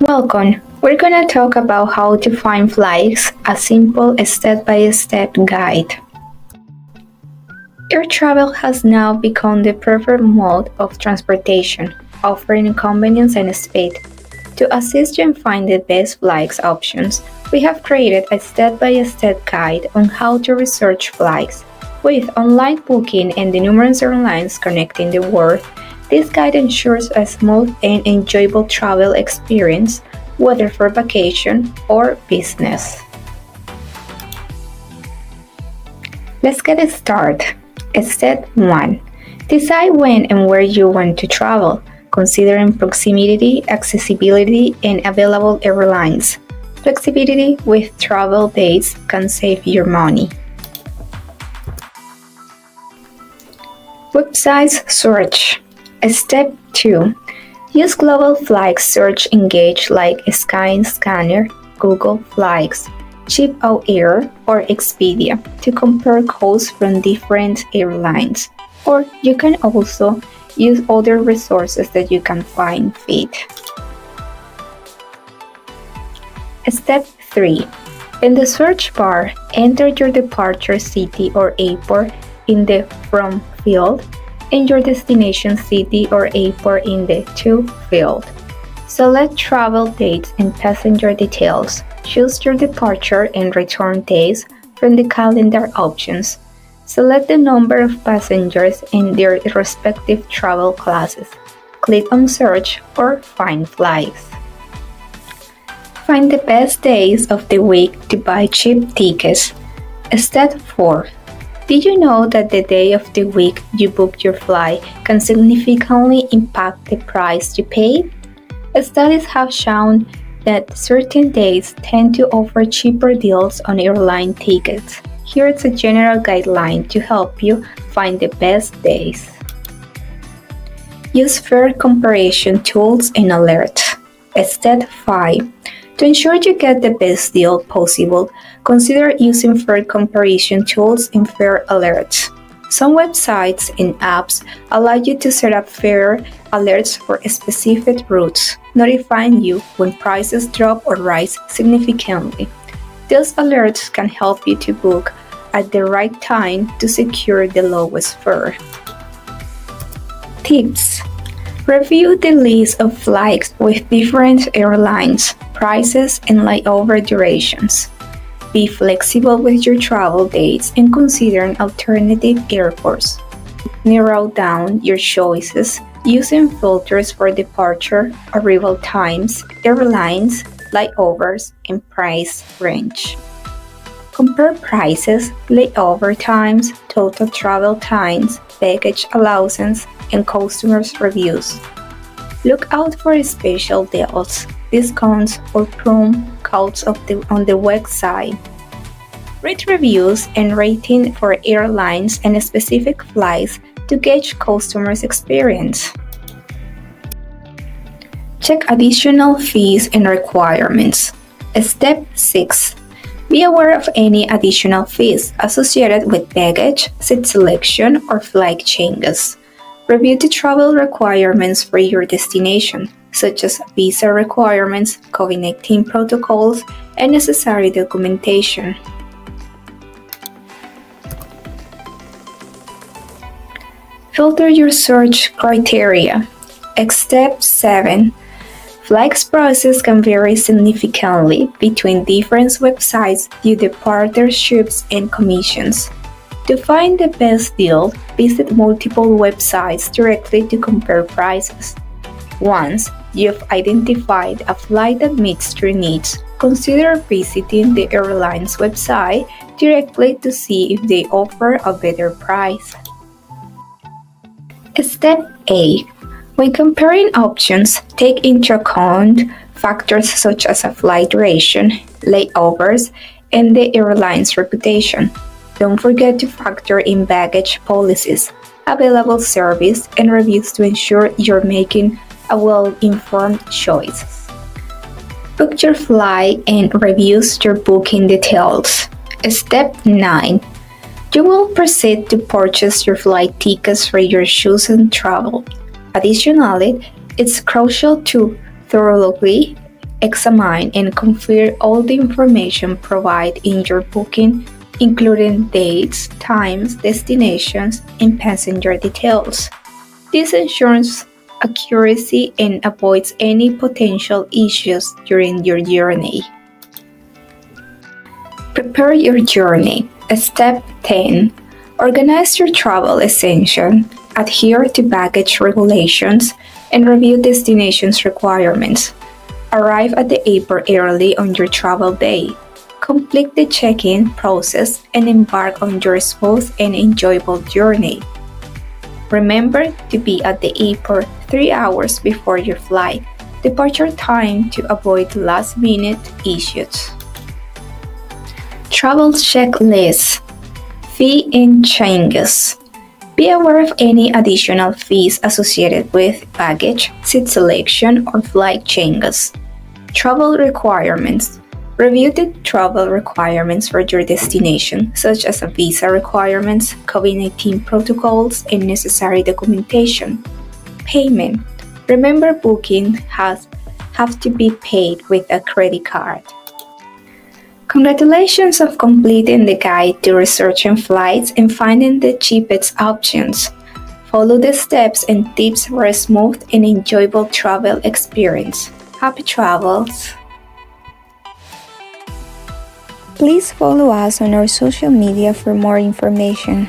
Welcome! We're gonna talk about how to find flights, a simple step-by-step guide. Air travel has now become the preferred mode of transportation, offering convenience and speed. To assist you in finding the best flights options, we have created a step-by-step guide on how to research flights. With online booking and the numerous airlines connecting the world, this guide ensures a smooth and enjoyable travel experience, whether for vacation or business. Let's get started. Step 1. Decide when and where you want to travel, considering proximity, accessibility, and available airlines. Flexibility with travel dates can save your money. Websites search. Step 2. Use global flight search engage like Skyscanner, Google Flights, CheapOair, or Expedia to compare costs from different airlines. Or you can also use other resources that you can find fit. Step 3. In the search bar, enter your departure city or airport in the From field and your destination city or airport in the To field. Select travel dates and passenger details. Choose your departure and return days from the calendar options. Select the number of passengers and their respective travel classes. Click on Search or Find Flights. Find the best days of the week to buy cheap tickets. Step 4. Did you know that the day of the week you book your flight can significantly impact the price you pay? Studies have shown that certain days tend to offer cheaper deals on airline tickets. Here is a general guideline to help you find the best days. Use fare comparison tools and alerts. Step 5. To ensure you get the best deal possible, consider using fare comparison tools and fare alerts. Some websites and apps allow you to set up fare alerts for specific routes, notifying you when prices drop or rise significantly. These alerts can help you to book at the right time to secure the lowest fare. Tips: review the list of flights with different airlines, prices, and layover durations. Be flexible with your travel dates and consider alternative airports. Narrow down your choices using filters for departure, arrival times, airlines, layovers, and price range. Compare prices, layover times, total travel times, baggage allowances, and customers' reviews. Look out for special deals, discounts, or promo codes on the website. Read reviews and rating for airlines and specific flights to gauge customers' experience. Check additional fees and requirements. Step 6. Be aware of any additional fees associated with baggage, seat selection, or flight changes. Review the travel requirements for your destination, such as visa requirements, COVID-19 protocols, and necessary documentation. Filter your search criteria. Step 7. Flights prices can vary significantly between different websites due to partnerships and commissions. To find the best deal, visit multiple websites directly to compare prices. Once you've identified a flight that meets your needs, consider visiting the airline's website directly to see if they offer a better price. Step 8. When comparing options, take into account factors such as a flight duration, layovers, and the airline's reputation. Don't forget to factor in baggage policies, available service, and reviews to ensure you're making a well-informed choice. Book your flight and reviews your booking details. Step 9. You will proceed to purchase your flight tickets for your chosen travel. Additionally, it's crucial to thoroughly Examine and confirm all the information provided in your booking, including dates, times, destinations, and passenger details. This ensures accuracy and avoids any potential issues during your journey. Prepare your journey. Step 10. Organize your travel essentials, adhere to baggage regulations, and review destinations requirements. Arrive at the airport early on your travel day. Complete the check-in process and embark on your smooth and enjoyable journey. Remember to be at the airport 3 hours before your flight departure time to avoid last-minute issues. Travel checklist. Fee and changes. Be aware of any additional fees associated with baggage, seat selection, or flight changes. Travel requirements. Review the travel requirements for your destination, such as visa requirements, COVID-19 protocols, and necessary documentation. Payment. Remember, booking have to be paid with a credit card. Congratulations on completing the guide to researching flights and finding the cheapest options. Follow the steps and tips for a smooth and enjoyable travel experience. Happy travels! Please follow us on our social media for more information.